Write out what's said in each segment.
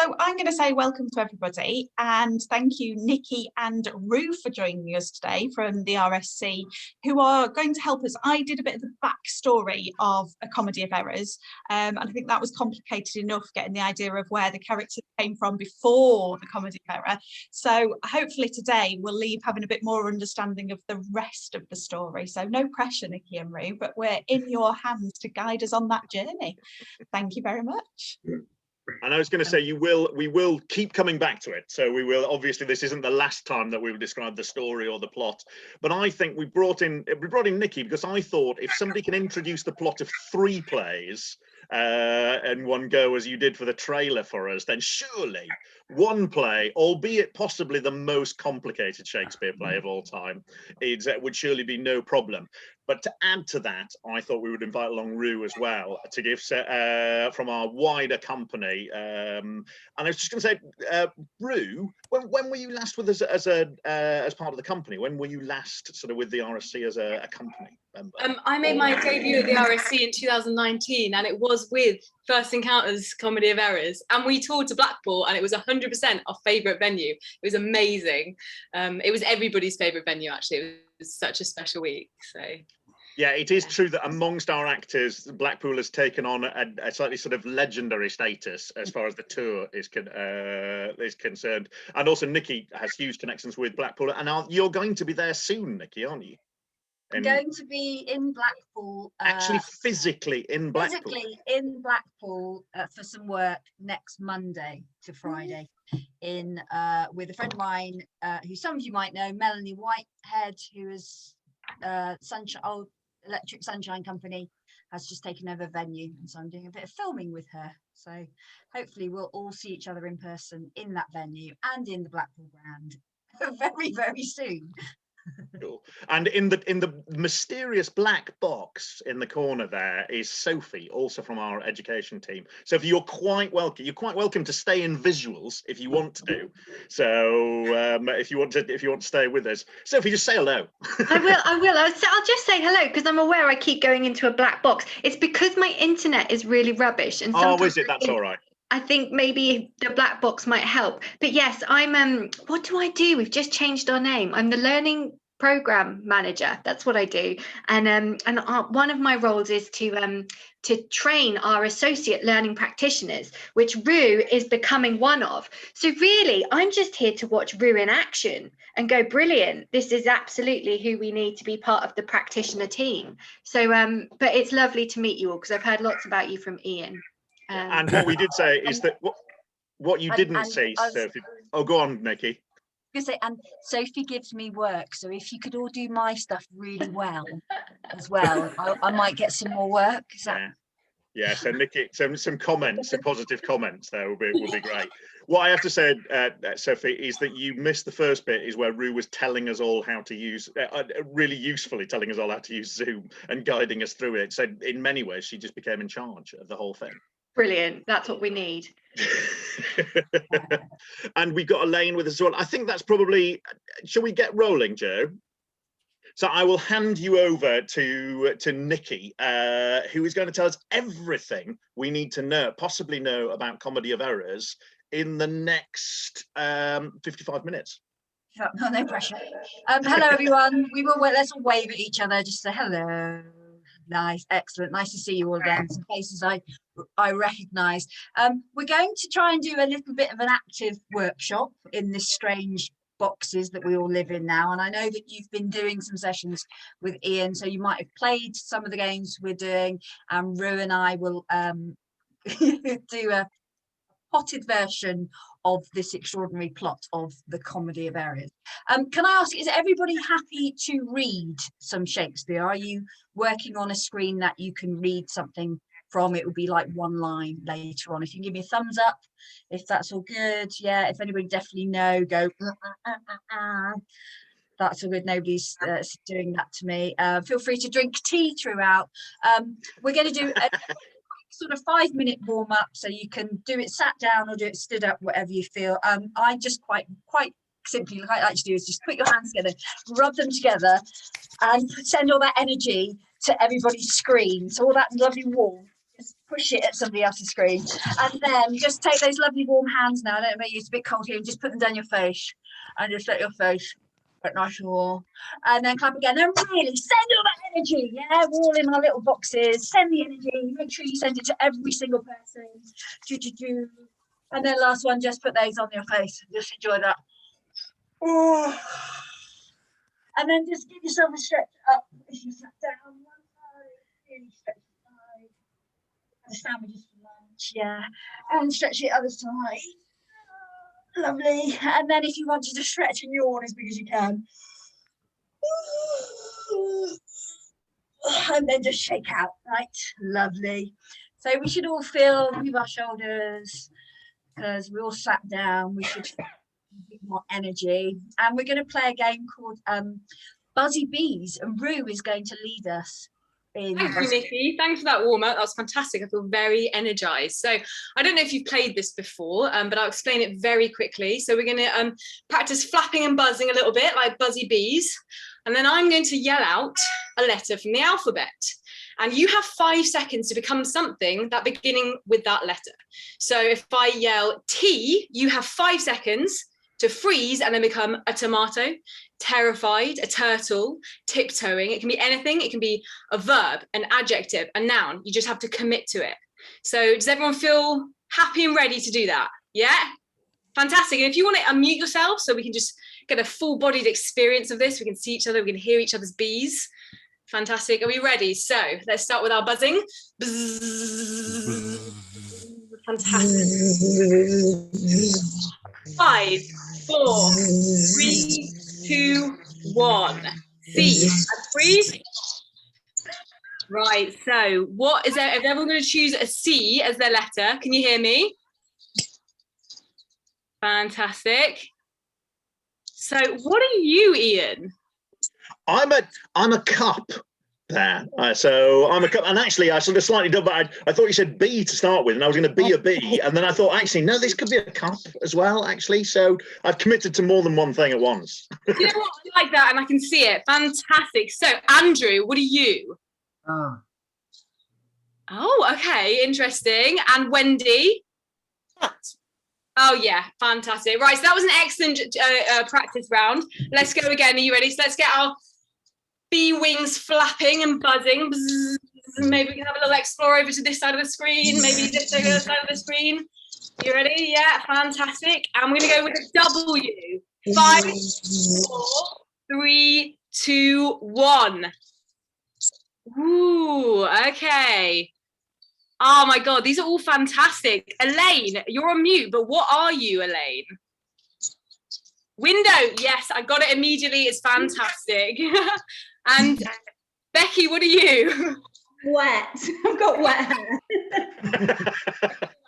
So I'm going to say welcome to everybody, and thank you Nikki and Rue for joining us today from the RSC, who are going to help us. I did a bit of the backstory of A Comedy of Errors, and I think that was complicated enough getting the idea of where the characters came from before The Comedy of Error. So hopefully today we'll leave having a bit more understanding of the rest of the story. So no pressure, Nikki and Rue, but we're in your hands to guide us on that journey. Thank you very much. And I was going to say, we will keep coming back to it. So we will, obviously, this isn't the last time that we will describe the story or the plot. But I think we brought in Nikki because I thought if somebody can introduce the plot of 3 plays in one go, as you did for the trailer for us, then surely one play, albeit possibly the most complicated Shakespeare play of all time, would surely be no problem. But to add to that, I thought we would invite along Rue as well to give from our wider company. And I was just going to say, Rue, when were you last with us as part of the company? When were you last sort of with the RSC as a company member? I made my debut at the RSC in 2019, and it was with First Encounters Comedy of Errors, and we toured to Blackpool, and it was 100% our favourite venue. It was amazing. It was everybody's favourite venue, actually. It was such a special week. So. Yeah, it is true that amongst our actors, Blackpool has taken on a slightly sort of legendary status as far as the tour is concerned. And also Nikki has huge connections with Blackpool. And you're going to be there soon, Nikki, aren't you? I'm going to be in Blackpool. Actually, physically in Blackpool. Physically in Blackpool for some work next Monday to Friday, with a friend of mine who some of you might know, Melanie Whitehead, who is Electric Sunshine Company, has just taken over venue, and so I'm doing a bit of filming with her. So hopefully we'll all see each other in person in that venue and in the Blackpool Grand very, very soon. Cool. And in the mysterious black box in the corner there is Sophie, also from our education team. So if you're quite welcome to stay in visuals if you want to. So if you want to stay with us, Sophie, just say hello. I will. I'll just say hello because I'm aware I keep going into a black box. It's because my internet is really rubbish, and is it? That's all right. I think maybe the black box might help. But yes, I'm what do I do? We've just changed our name. I'm the learning program manager. That's what I do. And one of my roles is to train our associate learning practitioners, which Rue is becoming one of. So really, I'm just here to watch Rue in action and go, brilliant. This is absolutely who we need to be part of the practitioner team. So but it's lovely to meet you all because I've heard lots about you from Ian. And what we did say is that what you didn't say, Sophie. Oh, go on, Nikki. And Sophie gives me work, so if you could all do my stuff really well as well, I might get some more work. Is that... Yeah. So Nikki, some comments, some positive comments there will be great. What I have to say, Sophie, is that you missed the first bit, is where Rue was telling us all how to use, really usefully telling us all how to use Zoom and guiding us through it. So in many ways, she just became in charge of the whole thing. Brilliant. That's what we need. And we got Elaine with us as well. I think that's probably, shall we get rolling, Joe? So I will hand you over to Nikki, who is going to tell us everything we need to know, possibly know, about Comedy of Errors in the next 55 minutes. No pressure. Hello, everyone. Let's all wave at each other. Just say hello. Nice, excellent. Nice to see you all again. Some faces I recognise. We're going to try and do a little bit of an active workshop in this strange boxes that we all live in now. And I know that you've been doing some sessions with Ian, so you might have played some of the games we're doing. And Rue and I will do a potted version of this extraordinary plot of The Comedy of Errors. Can I ask, is everybody happy to read some Shakespeare? Are you working on a screen that you can read something from? It would be like one line later on. If you can give me a thumbs up, if that's all good. Yeah, if anybody definitely no, go. That's all good. Nobody's doing that to me. Feel free to drink tea throughout. We're going to do a sort of 5-minute warm up, so you can do it sat down or do it stood up, whatever you feel. I just quite simply, like I like to do, is just put your hands together, rub them together, and send all that energy to everybody's screen. So all that lovely warmth, just push it at somebody else's screen. And then just take those lovely warm hands now. I don't know if it's a bit cold here, and just put them down your face and just let your face get nice and warm. And then clap again. And really send all that energy. Yeah, we're all in our little boxes. Send the energy. Make sure you send it to every single person. Do, do, do. And then last one, just put those on your face. Just enjoy that. Oh. And then just give yourself a stretch up as you sat down one side, really stretch the side. And sandwiches for lunch, yeah. And stretch the other side. Lovely. And then if you want to just stretch and yawn as big as you can. And then just shake out, right? Lovely. So we should all feel, move our shoulders, because we all sat down. We should feel a bit more energy. And we're going to play a game called Buzzy Bees, and Rue is going to lead us. Thank you, Nikki. Thanks for that warm up. That was fantastic. I feel very energized. So I don't know if you've played this before, but I'll explain it very quickly. So we're going to practice flapping and buzzing a little bit like buzzy bees. And then I'm going to yell out a letter from the alphabet. And you have 5 seconds to become something that beginning with that letter. So if I yell T, you have 5 seconds to freeze and then become a tomato, terrified, a turtle, tiptoeing. It can be anything. It can be a verb, an adjective, a noun. You just have to commit to it. So does everyone feel happy and ready to do that? Yeah? Fantastic. And if you want to unmute yourself so we can just get a full-bodied experience of this, we can see each other, we can hear each other's bees. Fantastic. Are we ready? So let's start with our buzzing. Bzzz. Fantastic. 5, 4, 3, 2, 1. C. And freeze. Right. So what is there? If everyone going to choose a C as their letter, can you hear me? Fantastic. So what are you, Ian? I'm a cup there. So I'm a cup, and actually I sort of slightly double. I thought you said B to start with, and I was going to be a bee, and then I thought actually no, this could be a cup as well. Actually, so I've committed to more than one thing at once. You know what? I like that, and I can see it. Fantastic. So Andrew, what are you? Oh, okay, interesting. And Wendy? Oh yeah, fantastic. Right, so that was an excellent practice round. Let's go again. Are you ready? So let's get our bee wings flapping and buzzing. Bzzz. Maybe we can have a little explore over to this side of the screen. Maybe this to the other side of the screen. You ready? Yeah, fantastic. And we're going to go with a W. 5, 4, 3, 2, 1. Ooh, okay. Oh my God, these are all fantastic. Elaine, you're on mute, but what are you, Elaine? Window, yes, I got it immediately. It's fantastic. And Becky, what are you? Wet. I've got wet hair.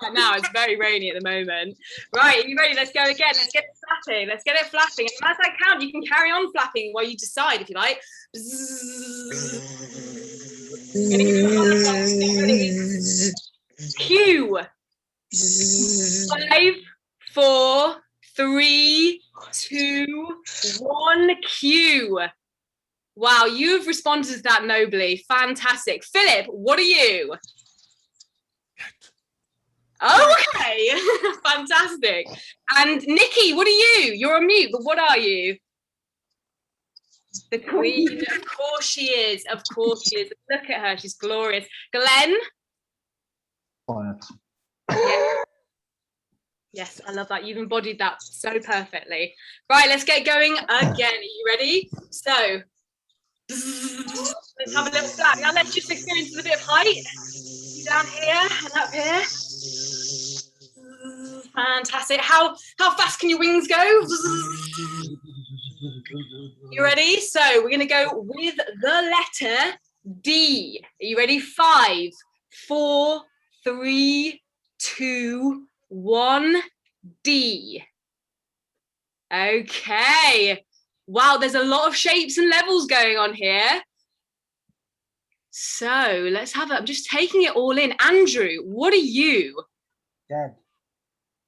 Right now, it's very rainy at the moment. Right, are you ready? Let's go again. Let's get it flapping. Let's get it flapping. And as I count, you can carry on flapping while you decide if you like. Q. 5, 4, 3, 2, 1. Q. Wow, you've responded to that nobly. Fantastic. Philip, what are you? Okay, fantastic. And Nikki, what are you? You're on mute, but what are you? The Queen. Of course she is. Of course she is. Look at her. She's glorious. Glenn? Quiet. Yes. Yes, I love that. You've embodied that so perfectly. Right, let's get going again. Are you ready? So, let's have a little flap. Now let's just experience a bit of height. Down here and up here. Fantastic. How fast can your wings go? You ready? So we're going to go with the letter D. Are you ready? 5, 4, 3, 2, 1. D. Okay. Wow, there's a lot of shapes and levels going on here. So let's have it. I'm just taking it all in. Andrew, what are you? Dead.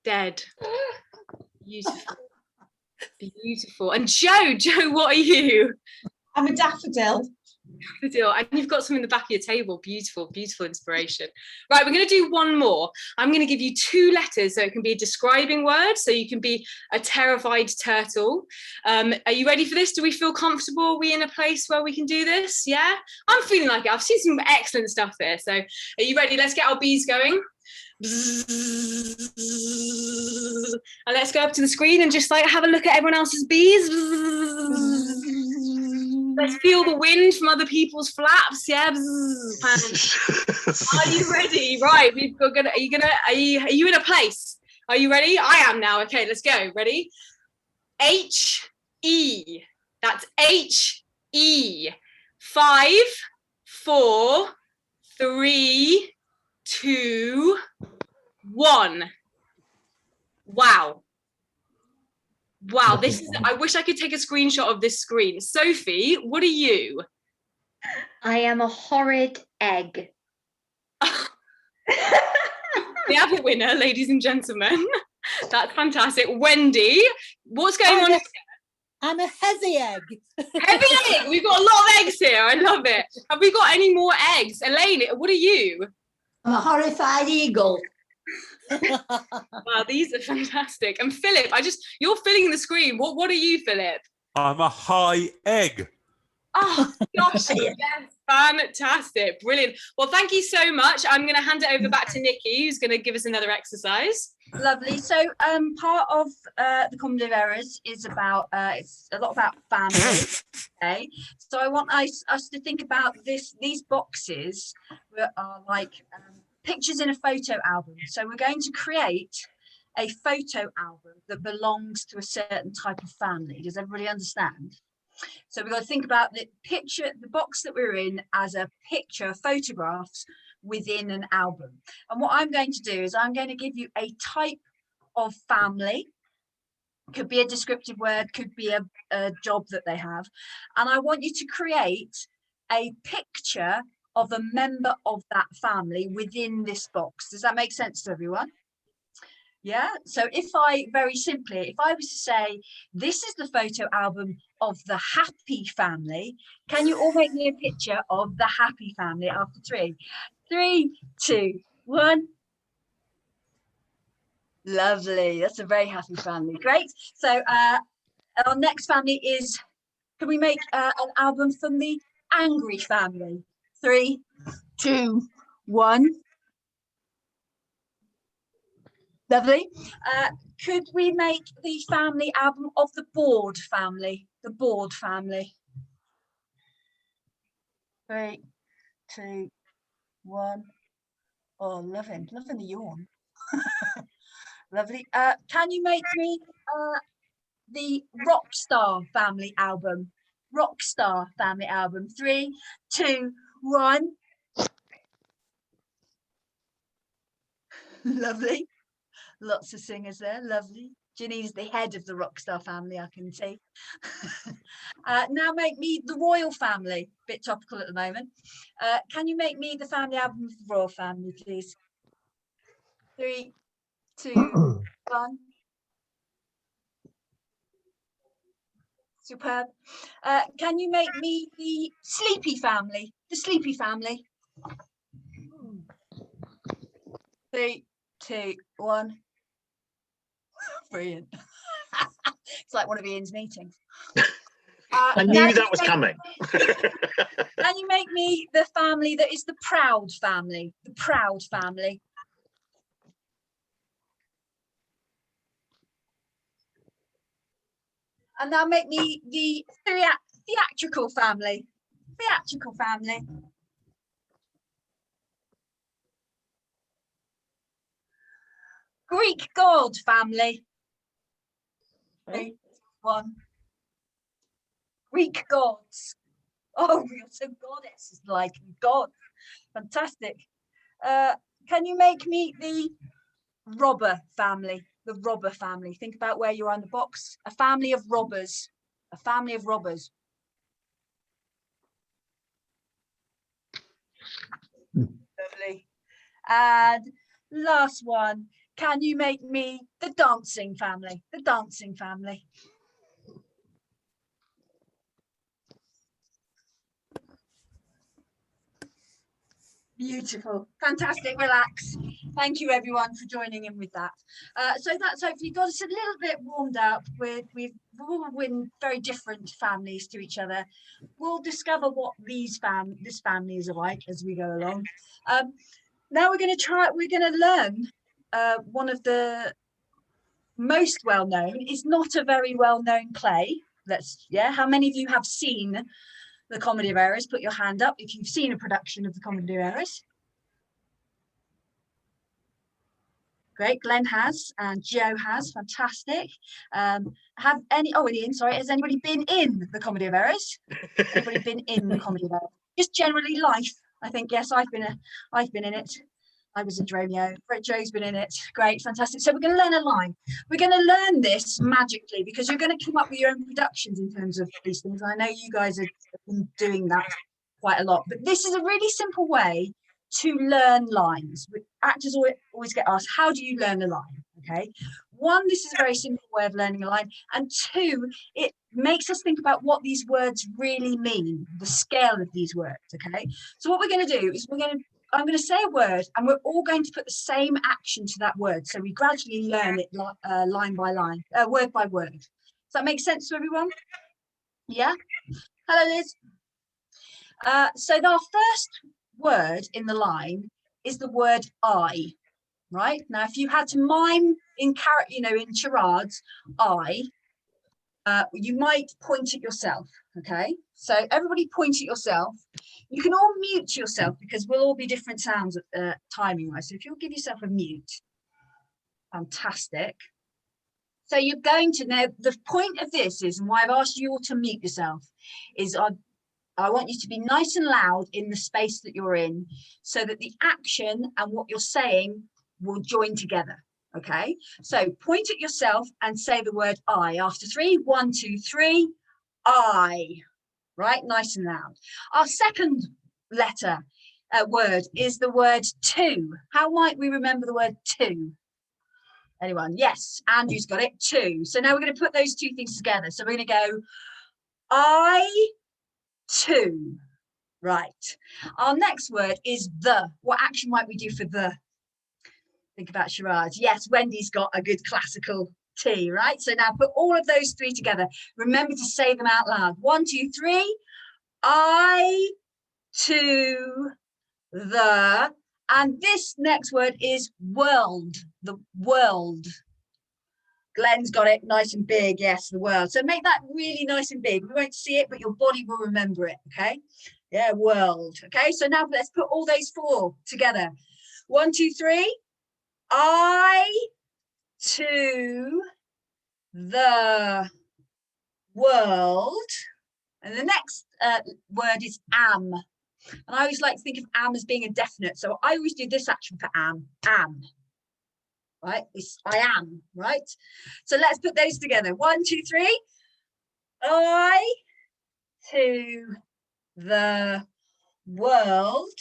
Dead. Beautiful. Beautiful. And Joe, what are you? I'm a daffodil. The deal. And you've got some in the back of your table. Beautiful, beautiful inspiration. Right, we're going to do one more. I'm going to give you 2 letters, so it can be a describing word. So you can be a terrified turtle. Are you ready for this? Do we feel comfortable? Are we in a place where we can do this? Yeah, I'm feeling like it. I've seen some excellent stuff here. So are you ready? Let's get our bees going. And let's go up to the screen and just like have a look at everyone else's bees. Let's feel the wind from other people's flaps. Yeah. Are you ready? Right. We've got. Are you in a place? Are you ready? I am now. Okay. Let's go. Ready? H-E. That's H-E. 5, 4, 3, 2, 1. Wow. Wow, this is, I wish I could take a screenshot of this screen. Sophie, what are you? I am a horrid egg. We have a winner, ladies and gentlemen. That's fantastic. Wendy, what's going on? I'm a heavy egg. Heavy egg. We've got a lot of eggs here. I love it. Have we got any more eggs? Elaine, what are you? I'm a horrified eagle. Wow, these are fantastic. And Philip, you're filling the screen. What are you, Philip? I'm a high egg. Oh gosh, yes, fantastic, brilliant. Well, thank you so much. I'm going to hand it over back to Nikki, who's going to give us another exercise. Lovely. So part of the Comedy of Errors is about it's a lot about family. Okay, so I want us to think about these boxes that are like pictures in a photo album. So we're going to create a photo album that belongs to a certain type of family. Does everybody understand? So we've got to think about the box that we're in as a picture of photographs within an album. And what I'm going to do is I'm going to give you a type of family. Could be a descriptive word, could be a job that they have. And I want you to create a picture of a member of that family within this box. Does that make sense to everyone? Yeah, so if I was to say, this is the photo album of the happy family, can you all make me a picture of the happy family after 3? 3, 2, 1. Lovely, that's a very happy family. Great. So our next family is, can we make an album from the angry family? 3, 2, 1. Lovely. Could we make the family album of the bored family? The bored family. 3, 2, 1. Oh, loving the yawn. Lovely. Can you make me the Rockstar family album? Rockstar family album. 3, 2, 1. Lovely. Lots of singers there. Lovely. Ginny's the head of the Rockstar family, I can see. Now make me the Royal family. Bit topical at the moment. Can you make me the family album of the Royal family, please? 3, 2, 1. Superb. Can you make me the Sleepy family? The Sleepy family. 3, 2, 1. Brilliant. It's like one of Ian's meetings. I knew that was coming. Can you make me the family that is the proud family? The proud family. And now make me the theatrical family. Theatrical family. Greek god family. 3, 1. Greek gods. Oh, you're so goddess like God. Fantastic. Can you make me the robber family? The robber family. Think about where you are in the box. A family of robbers. A family of robbers. Lovely. And last one. Can you make me the dancing family? The dancing family. Beautiful, fantastic, relax. Thank you everyone for joining in with that. So that's hopefully got us a little bit warmed up. We've all been very different families to each other. We'll discover what this family is like as we go along. Now we're going to learn one of the most well-known. It's not a very well-known play. How many of you have seen the Comedy of Errors? Put your hand up if you've seen a production of the Comedy of Errors. Great, Glenn has and Joe has, fantastic. Has anybody been in the Comedy of Errors? Anybody been in the Comedy of Errors? Just generally life, I think, yes, I've been in it. I was in Dromio. Joe's been in it. Great, fantastic. So we're going to learn a line. We're going to learn this magically because you're going to come up with your own productions in terms of these things. I know you guys have been doing that quite a lot, but this is a really simple way to learn lines. Actors always get asked, how do you learn a line? Okay. One, this is a very simple way of learning a line. And two, it makes us think about what these words really mean, the scale of these words. Okay. So what we're going to do is I'm going to say a word and we're all going to put the same action to that word. So we gradually learn it line by line, word by word. Does that make sense to everyone? Yeah? Hello, Liz. So our first word in the line is the word I, right? Now, if you had to mime in charades, you might point at yourself, okay? So everybody point at yourself. You can all mute yourself because we'll all be different sounds timing wise. So if you'll give yourself a mute, fantastic. So you're going to know the point of this is, and why I've asked you all to mute yourself, is I want you to be nice and loud in the space that you're in so that the action and what you're saying will join together. Okay, so point at yourself and say the word I after 3. 1, 2, 3. I. Right, nice and loud. Our second word is the word to. How might we remember the word to? Anyone? Yes, Andrew's got it, to. So now we're going to put those two things together. So we're going to go I to. Right. Our next word is the. What action might we do for the? Think about charades. Yes, Wendy's got a good classical T, right? So now put all of those three together. Remember to say them out loud. 1, 2, 3. I to the. And this next word is world. The world. Glenn's got it nice and big. Yes, the world. So make that really nice and big. We won't see it, but your body will remember it. Okay. Yeah, world. Okay. So now let's put all those 4 together. 1, 2, 3. I to the world. And the next word is am. And I always like to think of am as being a definite. So I always do this action for am. Right? It's I am, right? So let's put those together. 1, 2, 3. I to the world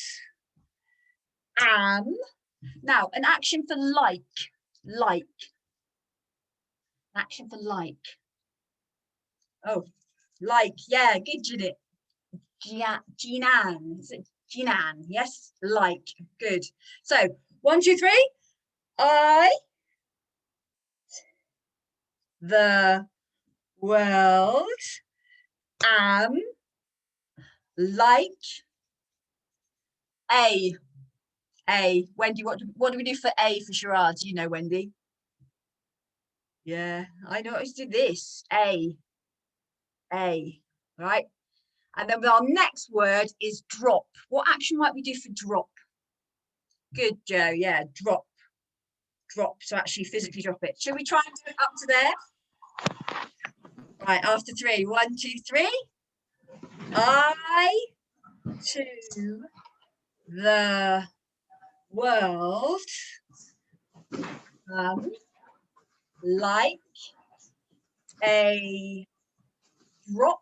am. Now, an action for like. Action for like. Oh, like, yeah, good, Judith. Jinan, is it Jinan? Yes, like, good. So 1, 2, 3. I the world am like a. Wendy, what do we do for A for charades? You know, Wendy. Yeah, I know. Let's do this. A, right? And then our next word is drop. What action might we do for drop? Good, Joe. Yeah, drop. So actually physically drop it. Should we try and do it up to there? Right, after 3. 1, 2, 3. I to the world like a drop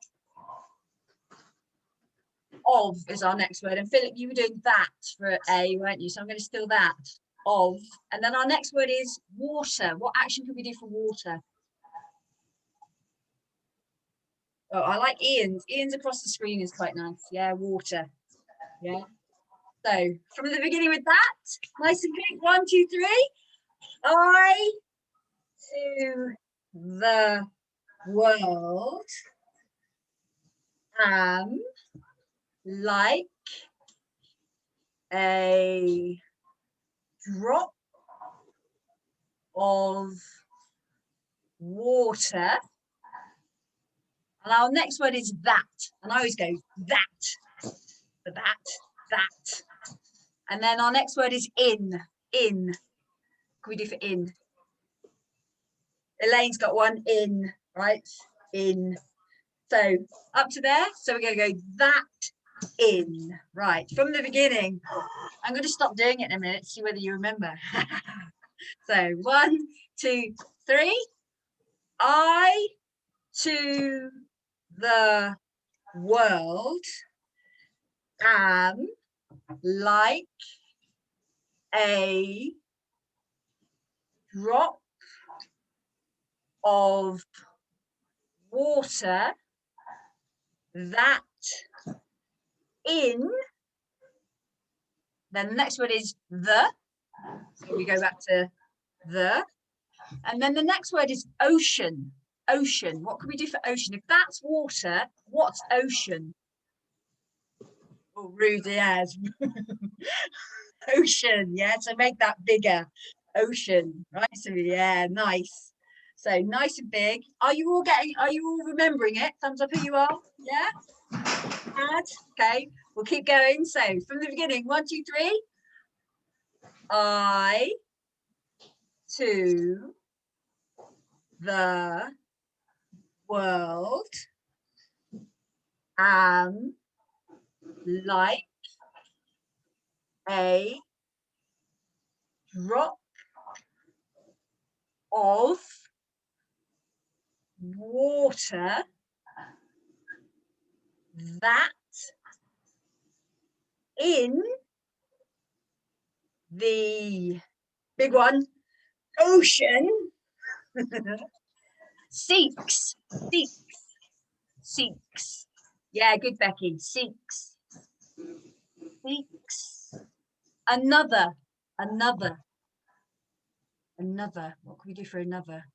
of is our next word. And Philip, you were doing that for A, weren't you? So I'm going to steal that. Of. And then our next word is water. What action can we do for water? Oh, I like Ian's. Ian's across the screen is quite nice. Yeah, water. Yeah. So from the beginning with that, nice and quick. 1, 2, 3. I to the world am like a drop of water. And our next word is that. And I always go that, for that. And then our next word is in. What can we do for in? Elaine's got one, in, right? In. So up to there. So we're going to go that, in. Right, from the beginning. I'm going to stop doing it in a minute, see whether you remember. So 1, 2, 3. I to the world am like a drop of water that in, then the next word is the, so we go back to the, and then the next word is ocean. Ocean, what can we do for ocean? If that's water, what's ocean? Oh, rude, yes. Ocean, yeah, so make that bigger. Ocean, right? So yeah, nice. So nice and big. Are you all remembering it? Thumbs up if you are. Yeah. Good. Okay, we'll keep going. So from the beginning, 1, 2, 3. I to the world am like a drop of water that in the big one, ocean, seeks. Yeah, good, Becky. Seeks. Another. What can we do for another?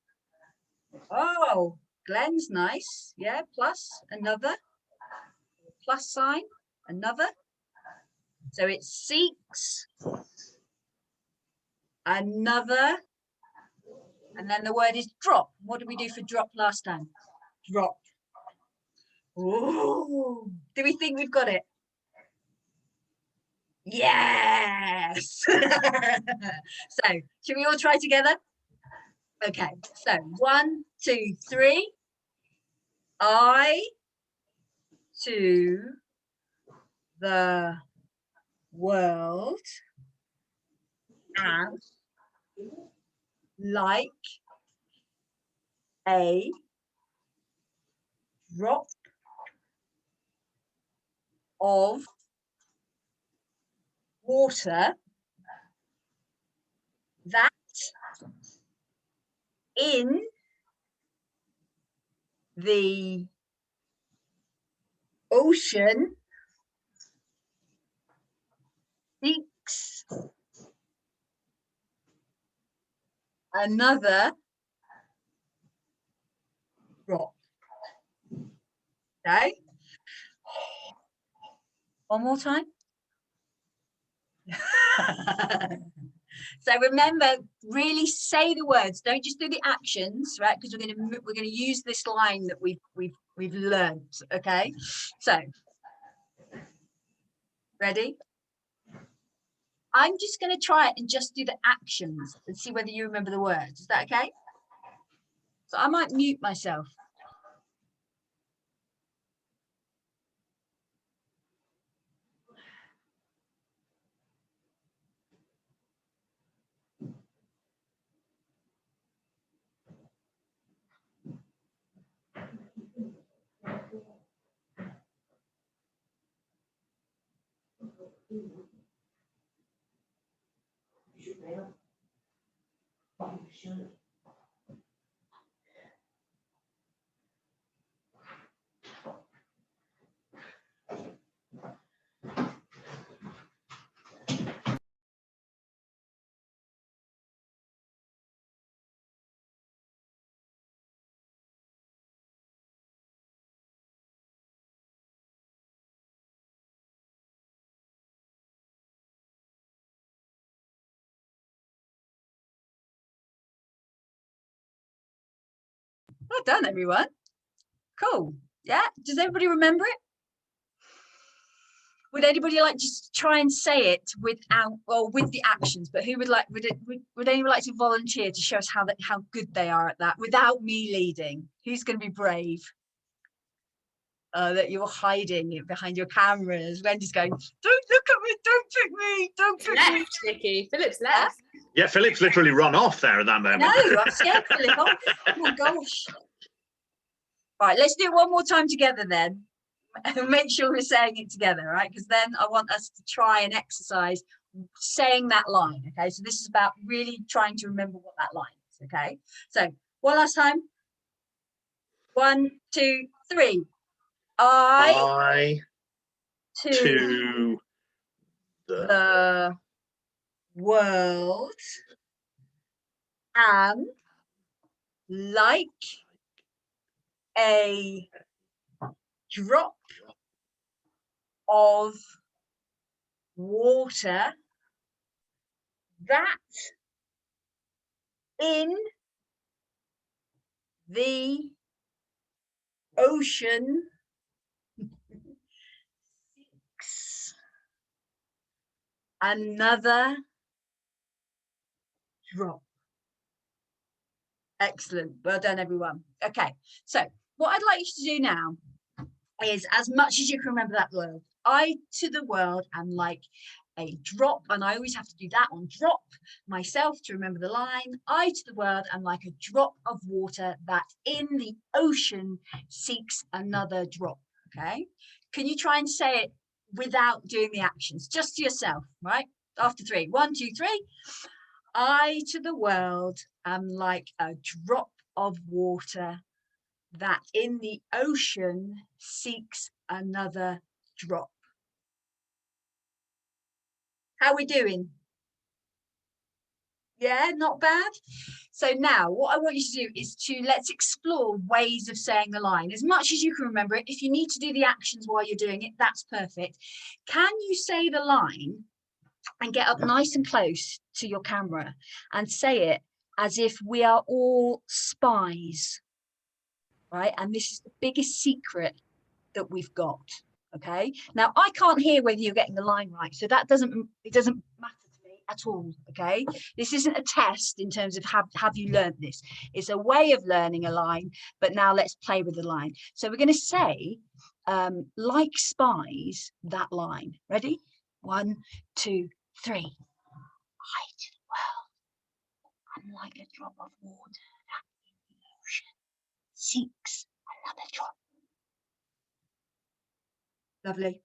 Oh, Glenn's nice. Yeah, plus, another. Plus sign, another. So it seeks. Another. And then the word is drop. What did we do for drop last time? Drop. Oh, do we think we've got it? Yes. So should we all try together? Okay, so 1, 2, 3. I to the world am like a drop of water that in the ocean seeks another drop. Okay. One more time. So remember, really say the words. Don't just do the actions, right? Because we're gonna use this line that we've learned. Okay. So ready? I'm just going to try it and just do the actions and see whether you remember the words. Is that okay? So I might mute myself. Well done, everyone. Cool. Yeah. Does everybody remember it? Would anybody like just try and say it without, or with the actions? But who would like? Would anyone like to volunteer to show us how good they are at that without me leading? Who's going to be brave? That you're hiding it behind your cameras. Wendy's going, don't look at me, don't pick me, don't pick me. Left, Nikki. Philip's left. Yeah, Philip's literally run off there at that moment. No, I'm scared, Philip. Oh my gosh. Right, let's do it one more time together then. And make sure we're saying it together, right? Because then I want us to try and exercise saying that line. Okay, so this is about really trying to remember what that line is. Okay, so one last time. 1, 2, 3. I to the world am like a drop of water that in the ocean seeks another drop. Excellent. Well done, everyone. Okay, so what I'd like you to do now is, as much as you can remember that word, I to the world am like a drop, and I always have to do that on drop myself to remember the line. I to the world am like a drop of water that in the ocean seeks another drop. Okay, can you try and say it without doing the actions, just to yourself, right? After 3, 1, 2, 3. I to the world am like a drop of water that in the ocean seeks another drop. How are we doing? Yeah, not bad. So now what I want you to do is let's explore ways of saying the line as much as you can remember it. If you need to do the actions while you're doing it, that's perfect. Can you say the line and get up nice and close to your camera and say it as if we are all spies, right? And this is the biggest secret that we've got. Okay, now I can't hear whether you're getting the line right, so it doesn't matter to me at all. Okay, this isn't a test in terms of have you learned this. It's a way of learning a line, but now let's play with the line. So we're going to say like spies, that line. Ready? 1, 2, 3. I to the world, I'm like a drop of water that in the ocean seeks another drop. Lovely.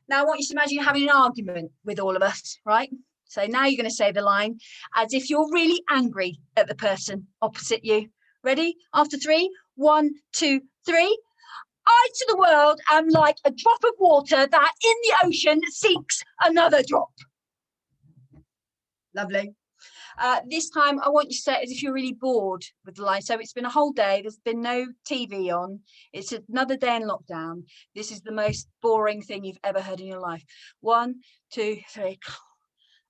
Now I want you to imagine you're having an argument with all of us, right? So now you're going to say the line as if you're really angry at the person opposite you. Ready? After 3, 1, 2, 3. I to the world am like a drop of water that in the ocean seeks another drop. Lovely. This time I want you to say it as if you're really bored with the line. So it's been a whole day, there's been no TV on, it's another day in lockdown. This is the most boring thing you've ever heard in your life. 1, 2, 3.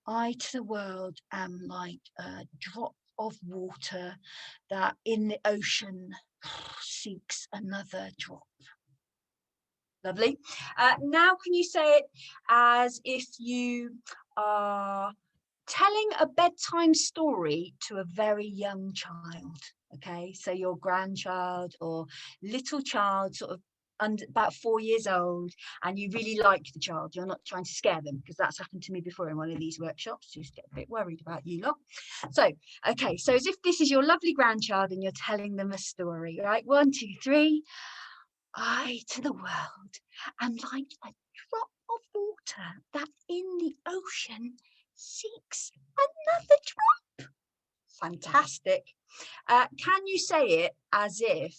I to the world am like a drop of water that in the ocean seeks another drop. Lovely. Now can you say it as if you are telling a bedtime story to a very young child? Okay, so your grandchild or little child, sort of about 4 years old, and you really like the child. You're not trying to scare them, because that's happened to me before in one of these workshops. Just get a bit worried about you lot. So, okay, so as if this is your lovely grandchild and you're telling them a story, right? 1, 2, 3. I to the world am like a drop of water that in the ocean seeks another drop. Fantastic. Can you say it as if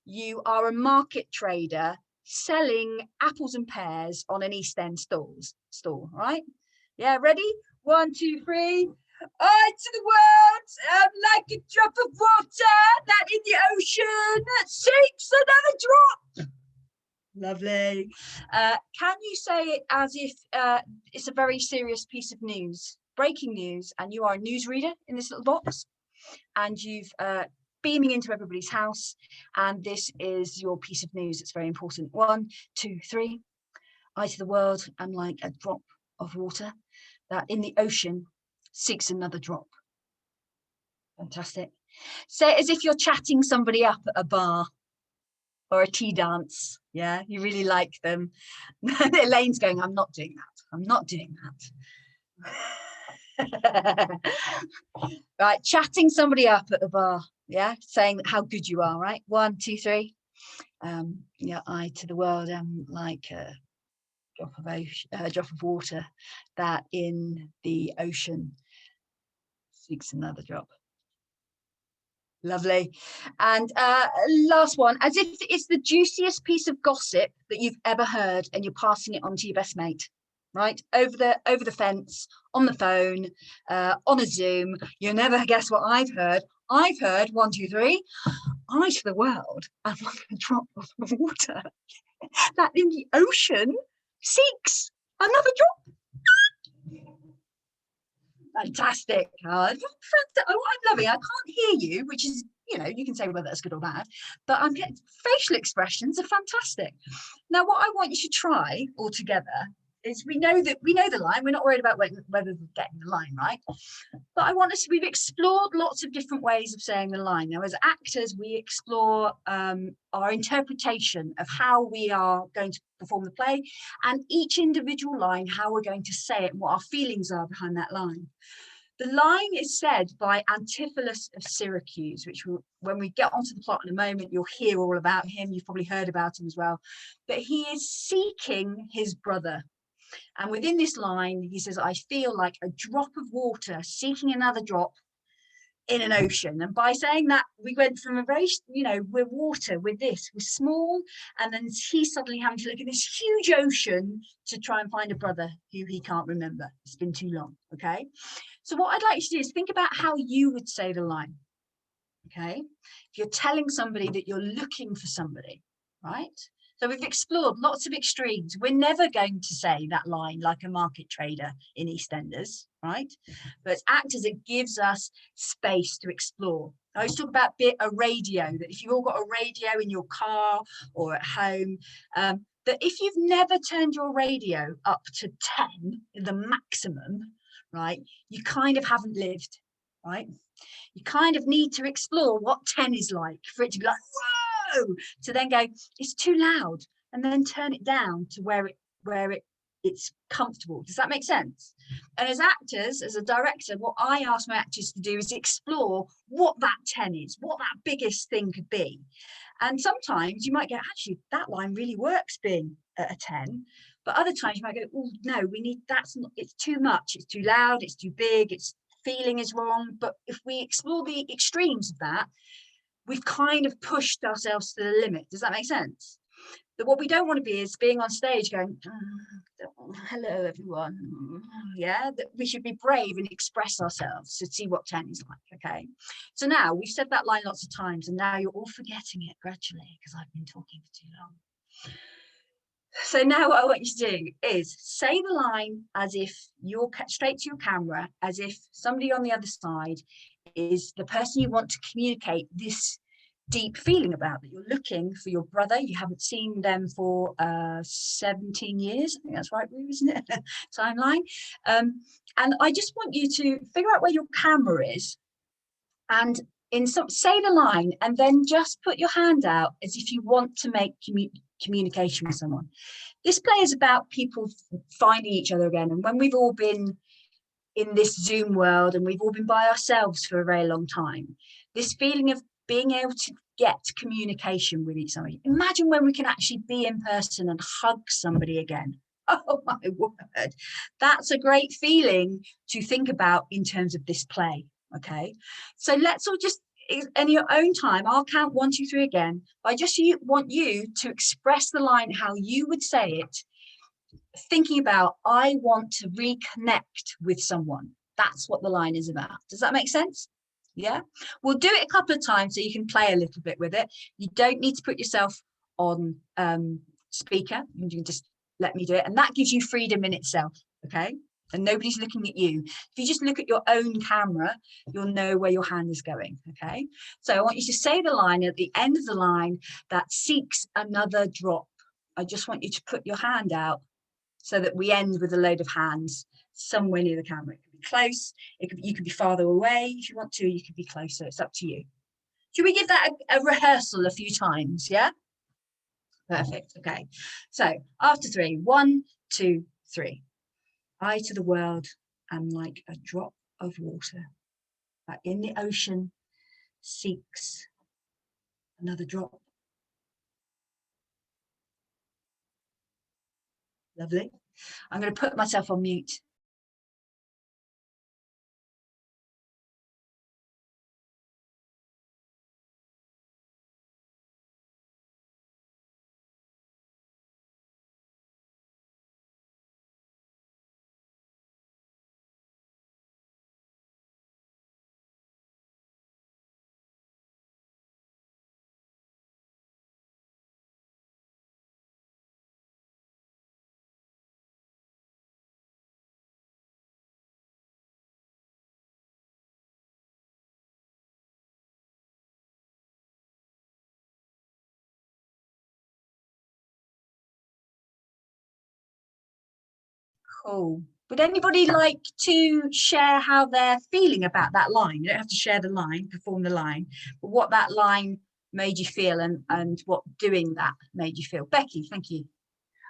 you are a market trader selling apples and pears on an East End stall, right? Yeah, ready? 1, 2, 3. I to the world am like a drop of water that in the ocean seeks another drop. Lovely. Can you say it as if it's a very serious piece of news, breaking news, and you are a newsreader in this little box, and you've beaming into everybody's house. And this is your piece of news. It's very important. 1, 2, 3. I to the world am like a drop of water that in the ocean seeks another drop. Fantastic. Say it as if you're chatting somebody up at a bar or a tea dance. Yeah, you really like them. Elaine's going, I'm not doing that. I'm not doing that. Right, chatting somebody up at the bar. Yeah, saying how good you are. Right, 1, 2, 3. Yeah, I to the world am like a drop of water that in the ocean seeks another drop. Lovely. And last one, as if it's the juiciest piece of gossip that you've ever heard and you're passing it on to your best mate, right? Over the fence, on the phone, on a Zoom. You'll never guess what I've heard. I've heard 1, 2, 3. I to the world, I'm like a drop of water that in the ocean seeks another drop. Fantastic. I'm loving. I can't hear you, which is, you know, you can say whether that's good or bad, but I'm getting facial expressions are fantastic. Now, what I want you to try all together is we know the line. We're not worried about whether we're getting the line right. But we've explored lots of different ways of saying the line. Now, as actors, we explore our interpretation of how we are going to perform the play, and each individual line, how we're going to say it and what our feelings are behind that line. The line is said by Antipholus of Syracuse, which when we get onto the plot in a moment, you'll hear all about him. You've probably heard about him as well. But he is seeking his brother. And within this line, he says, I feel like a drop of water seeking another drop in an ocean. And by saying that, we went from a very, you know, we're water, we're small, and then he's suddenly having to look at this huge ocean to try and find a brother who he can't remember. It's been too long, okay? So what I'd like you to do is think about how you would say the line, okay? If you're telling somebody that you're looking for somebody, right? So we've explored lots of extremes. We're never going to say that line like a market trader in EastEnders, right? But as actors, it gives us space to explore. I always talk about a radio, that if you've all got a radio in your car or at home, that if you've never turned your radio up to 10, the maximum, right, you kind of haven't lived, right? You kind of need to explore what 10 is like for it to be like, whoa, to then go, it's too loud, and then turn it down to where it's comfortable. Does that make sense? And as actors, as a director, what I ask my actors to do is explore what that 10 is, what that biggest thing could be. And sometimes you might go, actually, that line really works being at a 10. But other times you might go, oh, no, it's too much. It's too loud. It's too big. Its feeling is wrong. But if we explore the extremes of that, we've kind of pushed ourselves to the limit. Does that make sense? But what we don't want to be is being on stage going, oh, hello, everyone. Yeah, that we should be brave and express ourselves to see what 10 is like, okay? So now we've said that line lots of times, and now you're all forgetting it gradually because I've been talking for too long. So now what I want you to do is say the line as if you're straight to your camera, as if somebody on the other side is the person you want to communicate this deep feeling about, that you're looking for your brother. You haven't seen them for 17 years. I think that's right, isn't it? Timeline. And I just want you to figure out where your camera is and say the line, and then just put your hand out as if you want to make communication with someone. This play is about people finding each other again. And when we've all been in this Zoom world and we've all been by ourselves for a very long time, this feeling of being able to get communication with each other. Imagine when we can actually be in person and hug somebody again. Oh my word. That's a great feeling to think about in terms of this play. Okay. So let's all just, in your own time, I'll count 1, 2, 3 again. I just want you to express the line how you would say it, thinking about, I want to reconnect with someone. That's what the line is about. Does that make sense? Yeah, we'll do it a couple of times so you can play a little bit with it. You don't need to put yourself on speaker. You can just let me do it, and that gives you freedom in itself. Okay, and nobody's looking at you. If you just look at your own camera, you'll know where your hand is going, okay? So I want you to say the line at the end of the line that seeks another drop. I just want you to put your hand out so that we end with a load of hands somewhere near the camera. It could be close, you could be farther away. If you want to, you could be closer. It's up to you. Should we give that a rehearsal a few times? Yeah? Perfect. Okay. So after 3, 1, 2, 3. I to the world am like a drop of water that in the ocean seeks another drop. Lovely. I'm going to put myself on mute. Cool. Would anybody like to share how they're feeling about that line? You don't have to share the line, perform the line, but what that line made you feel and what doing that made you feel. Becky, thank you.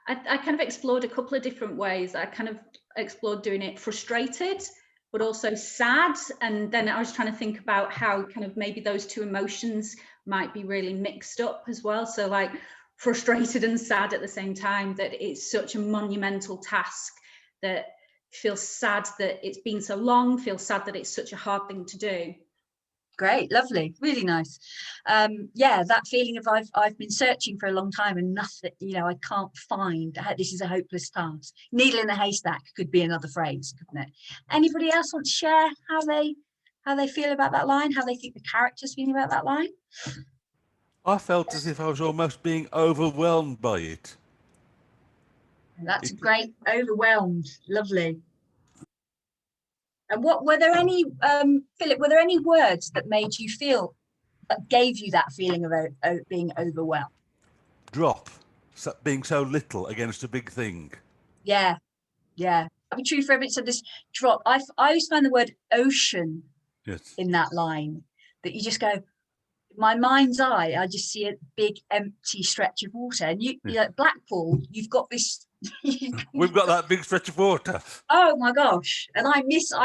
I kind of explored a couple of different ways. I kind of explored doing it frustrated, but also sad. And then I was trying to think about how kind of maybe those two emotions might be really mixed up as well. So like frustrated and sad at the same time, that it's such a monumental task, that feels sad that it's been so long, feels sad that it's such a hard thing to do. Great, lovely, really nice. Yeah, that feeling of I've been searching for a long time and nothing, you know, I can't find, this is a hopeless task. Needle in a haystack could be another phrase, couldn't it? Anybody else want to share how they feel about that line, how they think the character's feeling about that line? I felt as if I was almost being overwhelmed by it. That's great, overwhelmed, lovely. And what were there any, Philip, were there any words that made you feel, that gave you that feeling of being overwhelmed? Drop, being so little against a big thing. Yeah, yeah. That'd be true for everything. So this drop, I always find the word ocean in that line, that you just go, my mind's eye, I just see a big empty stretch of water. And you're like Blackpool, you've got this. We've got that big stretch of water. Oh my gosh. And I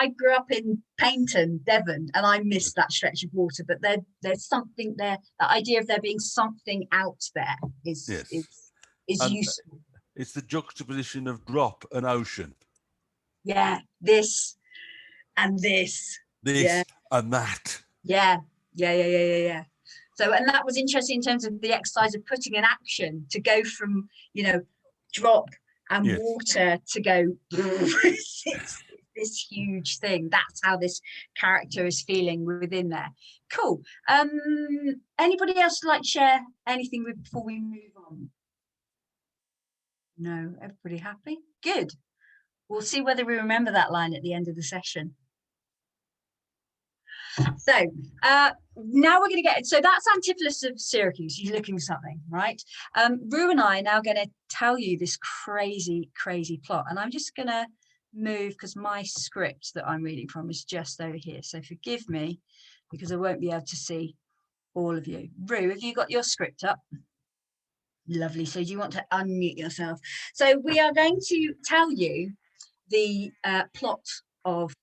grew up in Paynton, Devon, and I miss that stretch of water, but there's something there. The idea of there being something out there is useful. It's the juxtaposition of drop and ocean. Yeah, this and this. This and that. Yeah. So, and that was interesting in terms of the exercise of putting an action to go from, you know, drop and water to go it's this huge thing. That's how this character is feeling within there. Cool. Anybody else like share anything before we move on? No, everybody happy? Good. We'll see whether we remember that line at the end of the session. So now we're going to get, so that's Antipholus of Syracuse. He's looking for something, right? Rue and I are now going to tell you this crazy plot, and I'm just going to move because my script that I'm reading from is just over here. So forgive me because I won't be able to see all of you. Rue, have you got your script up? Lovely. So do you want to unmute yourself? So we are going to tell you the plot of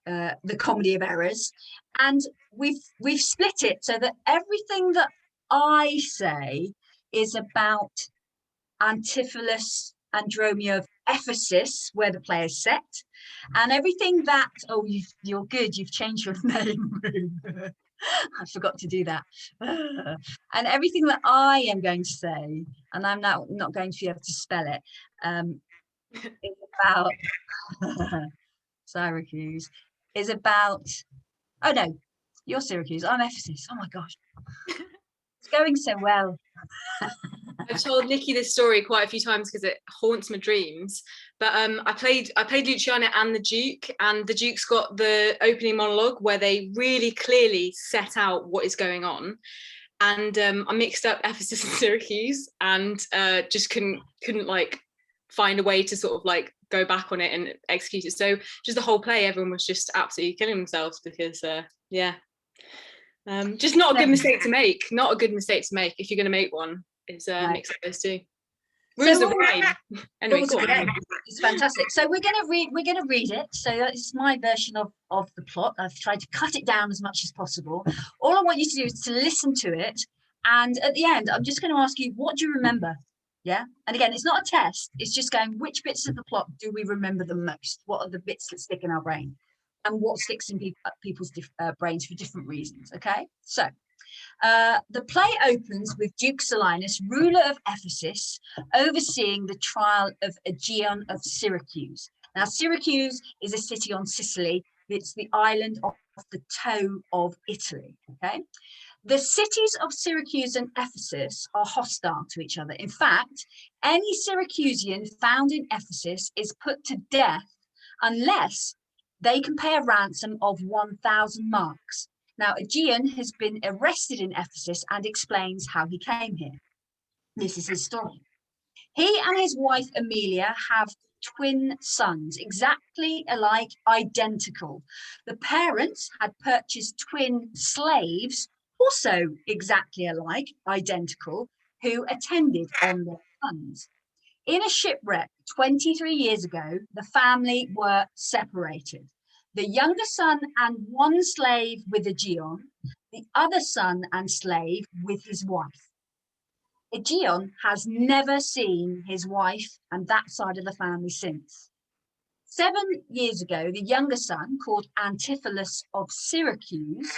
the Comedy of Errors, and we've split it so that everything that I say is about Antipholus and Dromio of Ephesus, where the play is set, and everything that you're good, you've changed your name. I forgot to do that. And everything that I am going to say, and I'm now not going to be able to spell it, is about Syracuse, is about, oh no, you're Syracuse, I'm Ephesus. Oh my gosh, it's going so well. I've told Nikki this story quite a few times because it haunts my dreams. But I played Luciana and the Duke, and the Duke's got the opening monologue where they really clearly set out what is going on. And I mixed up Ephesus and Syracuse, and just couldn't like find a way to sort of like go back on it and execute it. So just the whole play, everyone was just absolutely killing themselves because just not a good mistake to make. Not a good mistake to make if you're going to make one. Is mix up those two. Rules of Rain. Anyway, go on. It's fantastic. So we're going to read it. So it's my version of the plot. I've tried to cut it down as much as possible. All I want you to do is to listen to it, and at the end, I'm just going to ask you, what do you remember? Yeah. And again, it's not a test. It's just going, which bits of the plot do we remember the most? What are the bits that stick in our brain, and what sticks in people's brains for different reasons? Okay. So. The play opens with Duke Silenus, ruler of Ephesus, overseeing the trial of Aegeon of Syracuse. Now, Syracuse is a city on Sicily. It's the island off the toe of Italy. Okay, the cities of Syracuse and Ephesus are hostile to each other. In fact, any Syracusian found in Ephesus is put to death unless they can pay a ransom of 1,000 marks. Now, Aegeon has been arrested in Ephesus and explains how he came here. This is his story. He and his wife, Amelia, have twin sons, exactly alike, identical. The parents had purchased twin slaves, also exactly alike, identical, who attended on their sons. In a shipwreck 23 years ago, the family were separated. The younger son and one slave with Aegeon, the other son and slave with his wife. Aegeon has never seen his wife and that side of the family since. 7 years ago, the younger son, called Antipholus of Syracuse,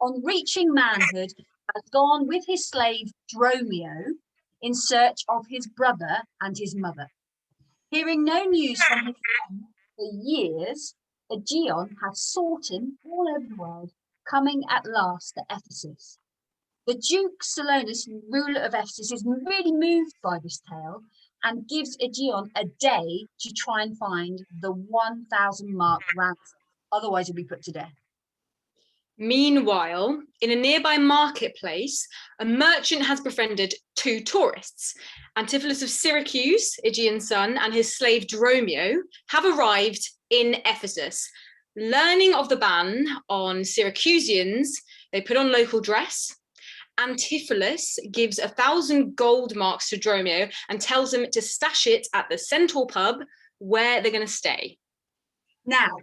on reaching manhood, has gone with his slave Dromio in search of his brother and his mother. Hearing no news from his son for years, Aegeon has sought him all over the world, coming at last to Ephesus. The Duke Silenus, ruler of Ephesus, is really moved by this tale and gives Aegeon a day to try and find the 1,000 mark ransom. Otherwise, he'll be put to death. Meanwhile, in a nearby marketplace, a merchant has befriended 2 tourists. Antipholus of Syracuse, Aegeon's son, and his slave Dromio have arrived in Ephesus. Learning of the ban on Syracusians, they put on local dress. Antipholus gives 1,000 gold marks to Dromio and tells him to stash it at the Centaur pub where they're going to stay. Now,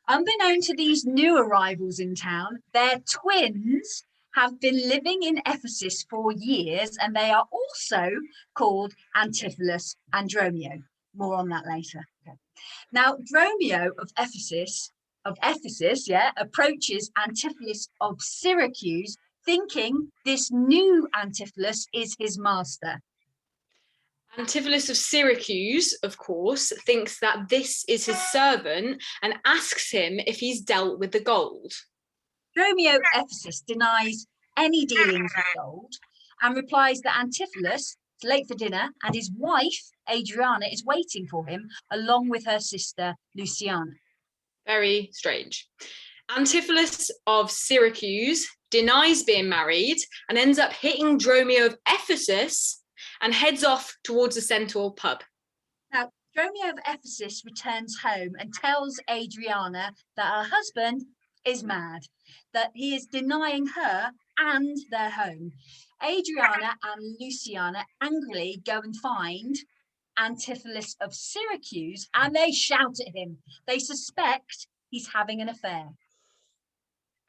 unbeknown to these new arrivals in town, their twins have been living in Ephesus for years, and they are also called Antipholus and Dromio. More on that later. Okay. Now, Dromio of Ephesus, approaches Antipholus of Syracuse, thinking this new Antipholus is his master. Antipholus of Syracuse, of course, thinks that this is his servant and asks him if he's dealt with the gold. Dromio of Ephesus denies any dealings with gold and replies that Antipholus is late for dinner and his wife, Adriana, is waiting for him along with her sister, Luciana. Very strange. Antipholus of Syracuse denies being married and ends up hitting Dromio of Ephesus and heads off towards the Centaur pub. Now, Dromio of Ephesus returns home and tells Adriana that her husband is mad, that he is denying her and their home. Adriana and Luciana angrily go and find Antipholus of Syracuse and they shout at him. They suspect he's having an affair.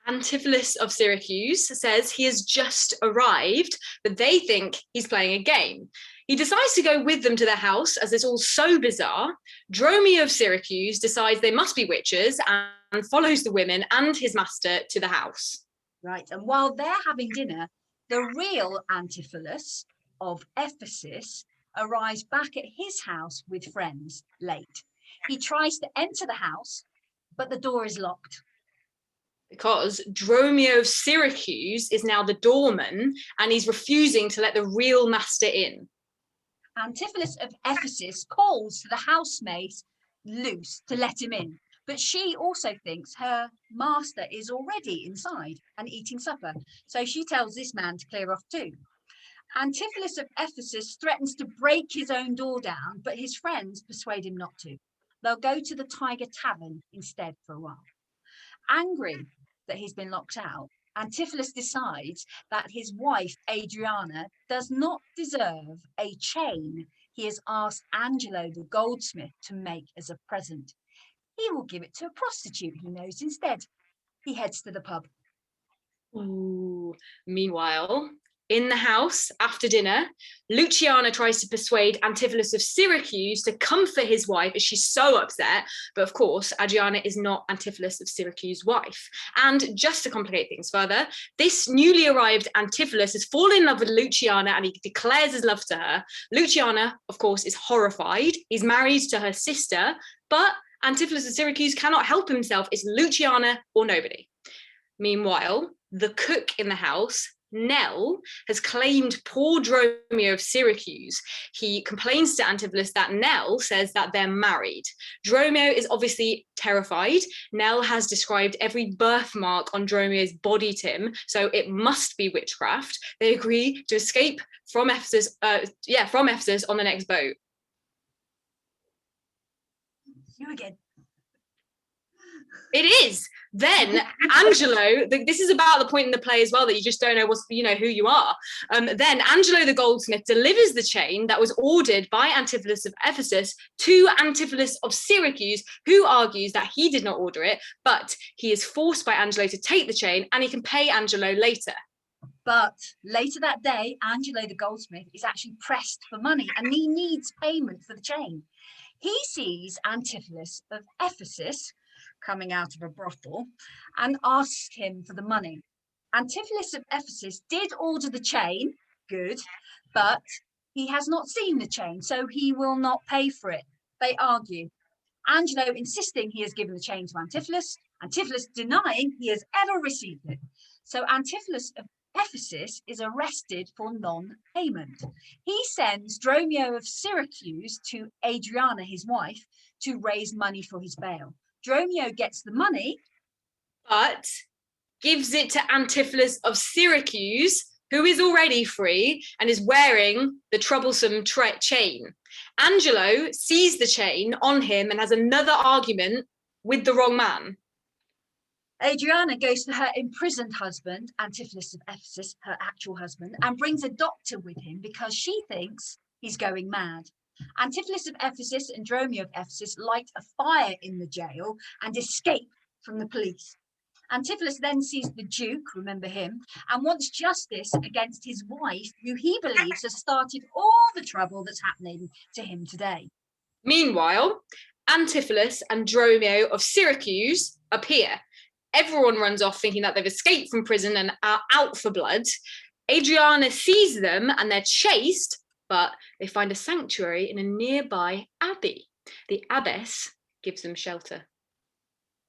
Antipholus of Syracuse says he has just arrived, but they think he's playing a game. He decides to go with them to their house as it's all so bizarre. Dromio of Syracuse decides they must be witches and follows the women and his master to the house. Right, and while they're having dinner, the real Antipholus of Ephesus arrives back at his house with friends late. He tries to enter the house, but the door is locked. Because Dromio of Syracuse is now the doorman and he's refusing to let the real master in. Antipholus of Ephesus calls to the housemaid Luce to let him in, but she also thinks her master is already inside and eating supper, so she tells this man to clear off too. Antipholus of Ephesus threatens to break his own door down, but his friends persuade him not to. They'll go to the Tiger Tavern instead for a while. Angry that he's been locked out, Antipholus decides that his wife, Adriana, does not deserve a chain he has asked Angelo the goldsmith to make as a present. He will give it to a prostitute he knows instead. He heads to the pub. Ooh. Meanwhile, in the house after dinner, Luciana tries to persuade Antipholus of Syracuse to comfort his wife as she's so upset. But of course, Adriana is not Antipholus of Syracuse's wife. And just to complicate things further, this newly arrived Antipholus has fallen in love with Luciana and he declares his love to her. Luciana, of course, is horrified. He's married to her sister, but Antipholus of Syracuse cannot help himself. It's Luciana or nobody. Meanwhile, the cook in the house, Nell, has claimed poor Dromio of Syracuse. He complains to Antipholus that Nell says that they're married. Dromio is obviously terrified. Nell has described every birthmark on Dromio's body to him, so it must be witchcraft. They agree to escape from Ephesus, from Ephesus on the next boat. You again. It is. Then Angelo, this is about the point in the play as well that you just don't know who you are. Then Angelo the goldsmith delivers the chain that was ordered by Antipholus of Ephesus to Antipholus of Syracuse, who argues that he did not order it, but he is forced by Angelo to take the chain and he can pay Angelo later. But later that day, Angelo the goldsmith is actually pressed for money and he needs payment for the chain. He sees Antipholus of Ephesus coming out of a brothel and asks him for the money. Antipholus of Ephesus did order the chain, good, but he has not seen the chain, so he will not pay for it. They argue. Angelo insisting he has given the chain to Antipholus, Antipholus denying he has ever received it. So Antipholus of Ephesus is arrested for non-payment. He sends Dromio of Syracuse to Adriana, his wife, to raise money for his bail. Dromio gets the money, but gives it to Antipholus of Syracuse, who is already free and is wearing the troublesome chain. Angelo sees the chain on him and has another argument with the wrong man. Adriana goes to her imprisoned husband, Antipholus of Ephesus, her actual husband, and brings a doctor with him because she thinks he's going mad. Antipholus of Ephesus and Dromio of Ephesus light a fire in the jail and escape from the police. Antipholus then sees the Duke, remember him, and wants justice against his wife, who he believes has started all the trouble that's happening to him today. Meanwhile, Antipholus and Dromio of Syracuse appear. Everyone runs off thinking that they've escaped from prison and are out for blood. Adriana sees them and they're chased, but they find a sanctuary in a nearby abbey. The abbess gives them shelter.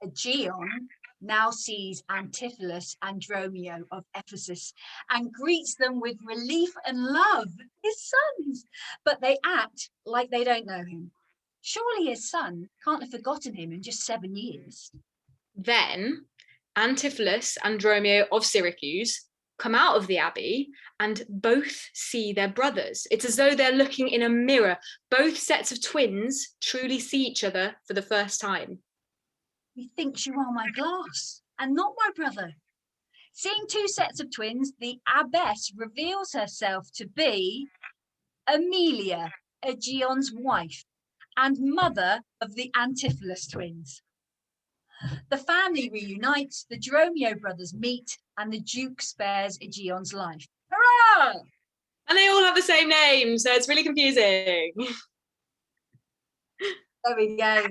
Aegeon now sees Antipholus and Dromio of Ephesus and greets them with relief and love, his sons, but they act like they don't know him. Surely his son can't have forgotten him in just 7 years. Then Antipholus and Dromio of Syracuse come out of the abbey and both see their brothers. It's as though they're looking in a mirror. Both sets of twins truly see each other for the first time. Methinks you are my glass and not my brother. Seeing two sets of twins, the abbess reveals herself to be Amelia, Aegeon's wife and mother of the Antipholus twins. The family reunites, the Dromio brothers meet, and the Duke spares Aegeon's life. Hurrah! And they all have the same name, so it's really confusing. There we go.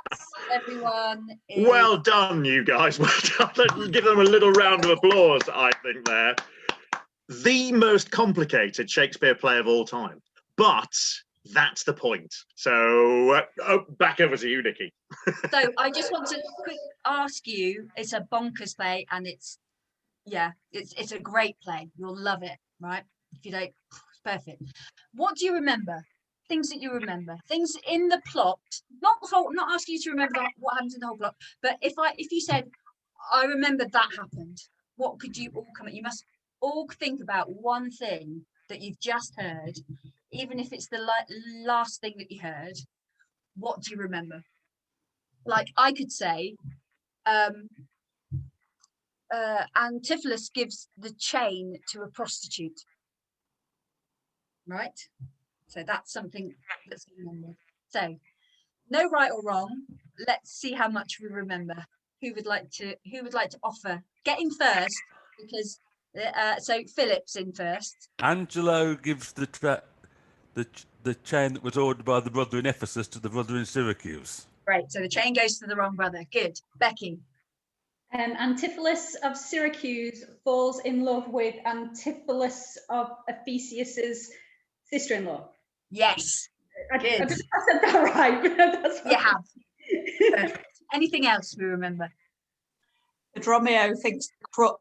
That's everyone. Well done, you guys. Well done. Let's give them a little round of applause, I think, there. The most complicated Shakespeare play of all time. But that's the point. So back over to you, Nikki. So I just want to quick ask you, it's a bonkers play and it's a great play. You'll love it, right? If you don't, it's perfect. What do you remember things that you remember, things in the plot, not the whole, not asking you to remember what happens in the whole plot, but if you said, I remember that happened, what could you all come at? You must all think about one thing that you've just heard, even if it's the last thing that you heard. What do you remember? Like I could say, Antipholus gives the chain to a prostitute, right? So that's something that's remembered. So no right or wrong. Let's see how much we remember. Who would like to offer? Get in first, because so Philip's in first. Angelo gives the chain that was ordered by the brother in Ephesus to the brother in Syracuse. Great. So the chain goes to the wrong brother. Good. Becky. Antipholus of Syracuse falls in love with Antipholus of Ephesius's sister-in-law. Yes. I don't know if I said that right, but that's you have. Perfect. Anything else we remember? Romeo thinks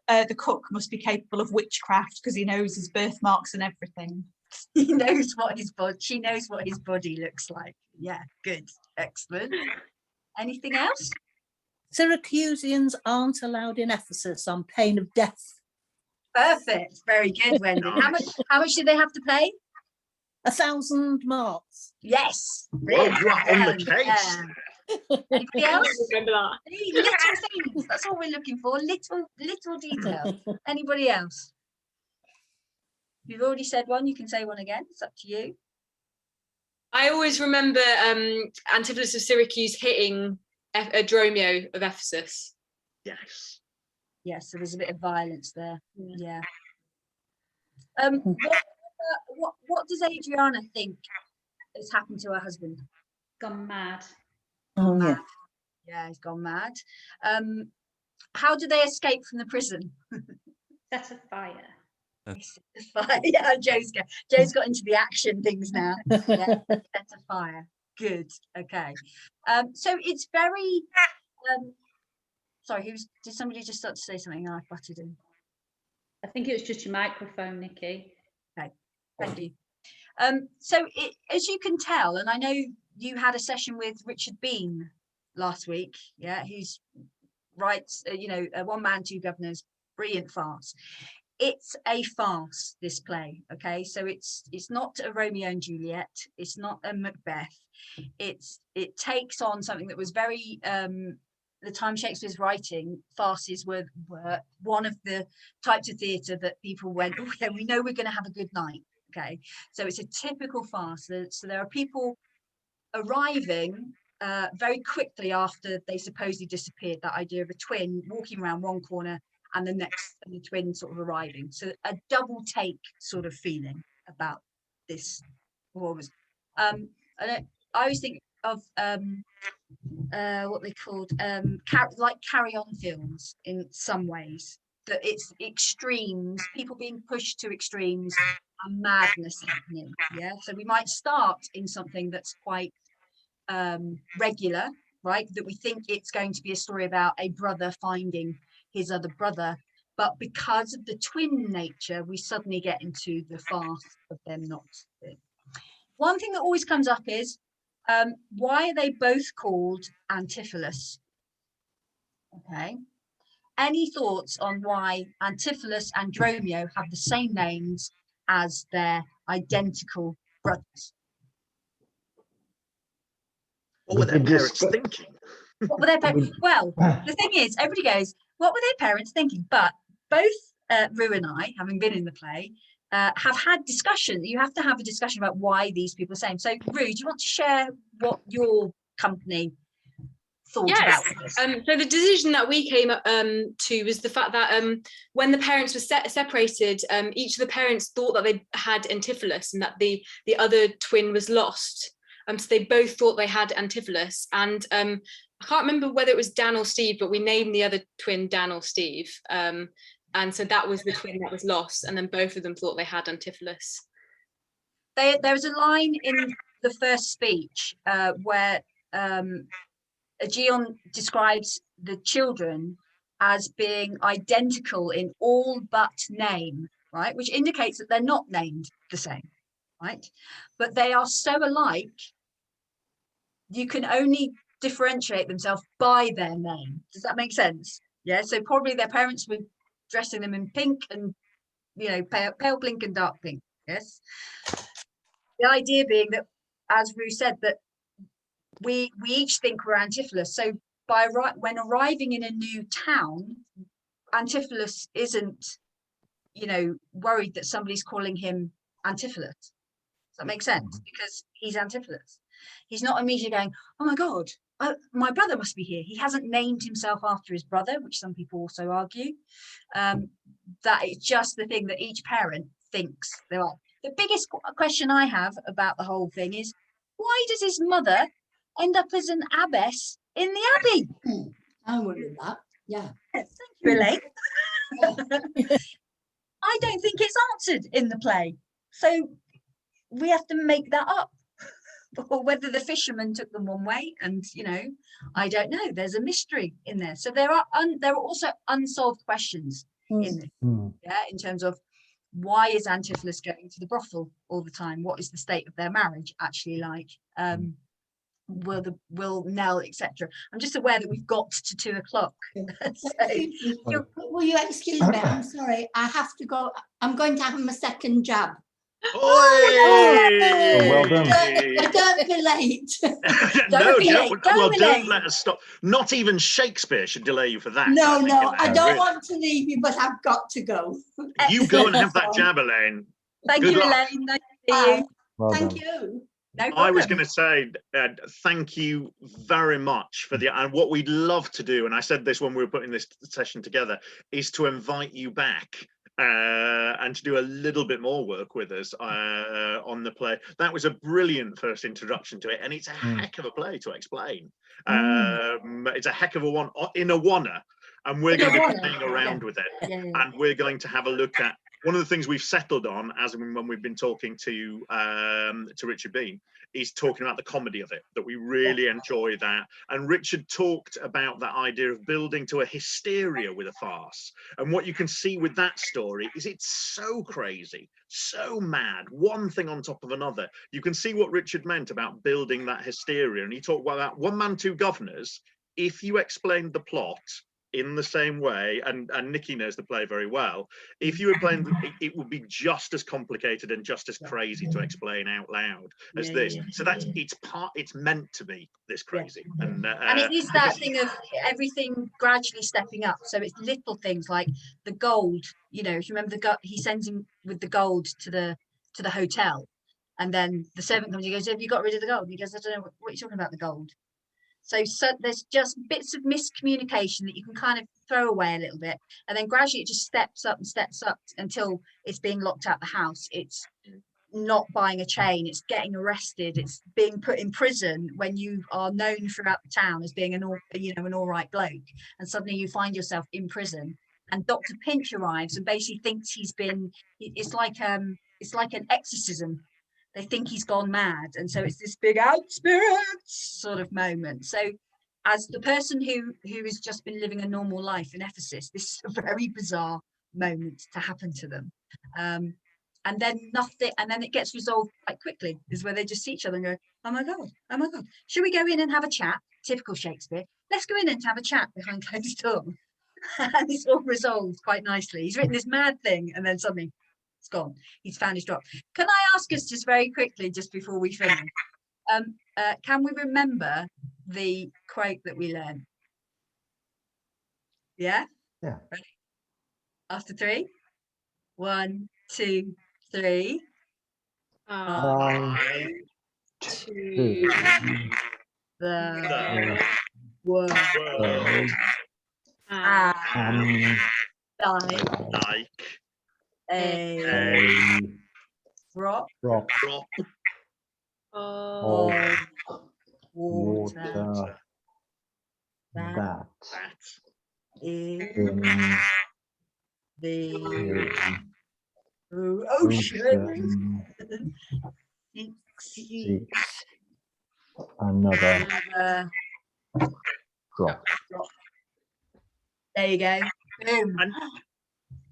the cook must be capable of witchcraft because he knows his birthmarks and everything. He knows what his body. She knows what his body looks like. Yeah, good, excellent. Anything else? Syracusians aren't allowed in Ephesus on pain of death. Perfect. Very good, Wendy. How much do they have to pay? 1,000 marks. Yes. Well, you are on the case. Anybody else? Remember that. Little things. That's all we're looking for. Little detail. Anybody else? You've already said one. You can say one again. It's up to you. I always remember Antipholus of Syracuse hitting Dromio of Ephesus. Yes. Yes, so there's a bit of violence there. Yeah. What does Adriana think has happened to her husband? Gone mad. Oh, yeah. Yeah, he's gone mad. How do they escape from the prison? Set a fire. Yeah, Joe's got into the action things now. Yeah, set a fire. Good. Okay. So it's very. Sorry, did somebody just start to say something? And I butted in. I think it was just your microphone, Nikki. Okay. Thank you. So as you can tell, and I know you had a session with Richard Bean last week, yeah, who's writes, One Man, Two Governors, brilliant farce. It's a farce, this play, okay? So it's not a Romeo and Juliet, it's not a Macbeth. It takes on something that was very, the time Shakespeare's writing, farces were one of the types of theatre that people went, oh yeah, we know we're going to have a good night, okay? So it's a typical farce. So there are people arriving very quickly after they supposedly disappeared, that idea of a twin walking around one corner and the twin sort of arriving. So a double take sort of feeling about this performance. I always think of what they called like Carry On films in some ways, that it's extremes, people being pushed to extremes and madness happening. Yeah, so we might start in something that's quite regular, right, that we think it's going to be a story about a brother finding his other brother, but because of the twin nature, we suddenly get into the farce of them not. One thing that always comes up is, why are they both called Antipholus? Okay. Any thoughts on why Antipholus and Dromio have the same names as their identical brothers? What were their parents thinking? What were their parents? Well, the thing is, everybody goes, what were their parents thinking? But both Rue and I, having been in the play, have had discussion. You have to have a discussion about why these people are saying. So, Rue, do you want to share what your company thought about this? So the decision that we came to was the fact that when the parents were separated, each of the parents thought that they had Antipholus and that the other twin was lost. So they both thought they had Antipholus, and I can't remember whether it was Dan or Steve, but we named the other twin Dan or Steve. And so that was the twin that was lost, and then both of them thought they had Antipholus. There was a line in the first speech where Aegeon describes the children as being identical in all but name, right? Which indicates that they're not named the same, right? But they are so alike, you can only differentiate themselves by their name. Does that make sense? Yeah, so probably their parents were dressing them in pink and, you know, pale pink and dark pink. Yes. The idea being that, as Rue said, that we each think we're Antipholus. So when arriving in a new town, Antipholus isn't, you know, worried that somebody's calling him Antipholus. Does that make sense? Because he's Antipholus. He's not immediately going, oh my God, my brother must be here. He hasn't named himself after his brother, which some people also argue. That it's just the thing that each parent thinks they're like. The biggest question I have about the whole thing is, why does his mother end up as an abbess in the abbey? I wondered that. Yeah. Thank you, Elaine. I don't think it's answered in the play. So we have to make that up. Or whether the fishermen took them one way, and, you know, I don't know. There's a mystery in there. So there are also unsolved questions in this. Yeah, in terms of, why is Antipholus going to the brothel all the time? What is the state of their marriage actually like? Will Nell, etc. I'm just aware that we've got to 2 o'clock. So, Will you excuse me? I'm sorry. I have to go. I'm going to have my second jab. Well done. Don't be late. Don't let us stop. Not even Shakespeare should delay you for that. No, I don't want to leave you, but I've got to go. You go and have that jab, Elaine. Thank you, Elaine. Nice to see you. Well Thank done. you. No I was going to say thank you very much for and what we'd love to do, and I said this when we were putting this session together, is to invite you back and to do a little bit more work with us on the play. That was a brilliant first introduction to it, and it's a heck of a play to explain. It's a heck of a one in a wanna, and we're going to be playing around with it, and we're going to have a look at one of the things we've settled on, as when we've been talking to Richard Bean, is talking about the comedy of it, that we really enjoy that. And Richard talked about that idea of building to a hysteria with a farce. And what you can see with that story is it's so crazy, so mad, one thing on top of another. You can see what Richard meant about building that hysteria. And he talked about that one man, two governors. If you explained the plot in the same way, and Nikki knows the play very well, if you were playing, it would be just as complicated and just as crazy to explain out loud as this. So that's it's meant to be this crazy. And it is that thing of everything gradually stepping up. So it's little things like the gold, you know, if you remember he sends him with the gold to the hotel, and then the servant comes, he goes, have you got rid of the gold? And he goes, I don't know what you're talking about, the gold. So there's just bits of miscommunication that you can kind of throw away a little bit, and then gradually it just steps up until it's being locked out the house. It's not buying a chain, it's getting arrested, it's being put in prison when you are known throughout the town as being an all right bloke, and suddenly you find yourself in prison, and Dr. Pinch arrives and basically thinks it's like an exorcism. They think he's gone mad, and so it's this big out spirits sort of moment. So as the person who has just been living a normal life in Ephesus, this is a very bizarre moment to happen to them. And then it gets resolved quite quickly, is where they just see each other and go, oh my God, should we go in and have a chat? Typical Shakespeare. Let's go in and have a chat behind closed doors. And it's all resolved quite nicely. He's written this mad thing, and then suddenly it's gone. He's found his drop. Can I ask us just very quickly, just before we finish, can we remember the quote that we learned? Yeah? Yeah. Ready? After 3? 1, 2, 3. I Two. The world like a drop Oh. of water that is in the ocean seeks another drop. There you go. Boom.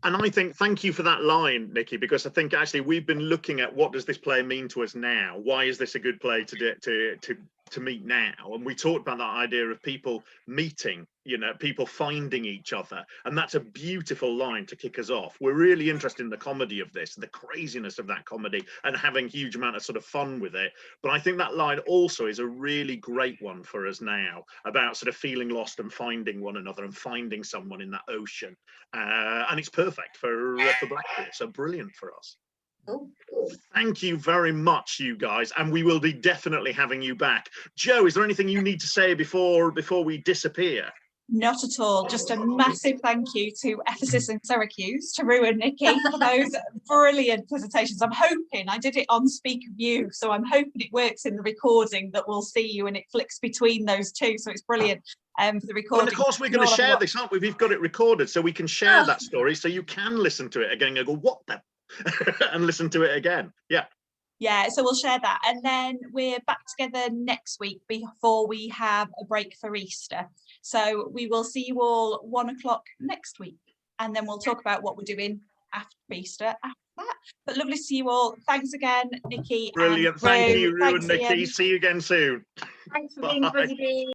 And I think, thank you for that line, Nikki, because I think actually we've been looking at what does this player mean to us now? Why is this a good play to meet now? And we talked about that idea of people meeting, you know, people finding each other. And that's a beautiful line to kick us off. We're really interested in the comedy of this, the craziness of that comedy, and having huge amount of sort of fun with it. But I think that line also is a really great one for us now, about sort of feeling lost and finding one another and finding someone in that ocean. And it's perfect for Blackpool, so brilliant for us. Thank you very much, you guys, and we will be definitely having you back. Joe, is there anything you need to say before we disappear? Not at all. Just a massive thank you to Ephesus and Syracuse, to Rue and Nikki, for those brilliant presentations. I'm hoping, I did it on Speak of You, so I'm hoping it works in the recording, that we'll see you and it flicks between those two. So it's brilliant for the recording. Well, of course, we're going to share this, aren't we? We've got it recorded, so we can share that story, so you can listen to it again and go, what the? And listen to it again. Yeah, so we'll share that, and then we're back together next week before we have a break for Easter. So we will see you all 1 o'clock next week, and then we'll talk about what we're doing after Easter after that. But lovely to see you all. Thanks again, Nikki. Brilliant. Thank you, Rue and Nikki. See you again soon. Thanks for being busy bee.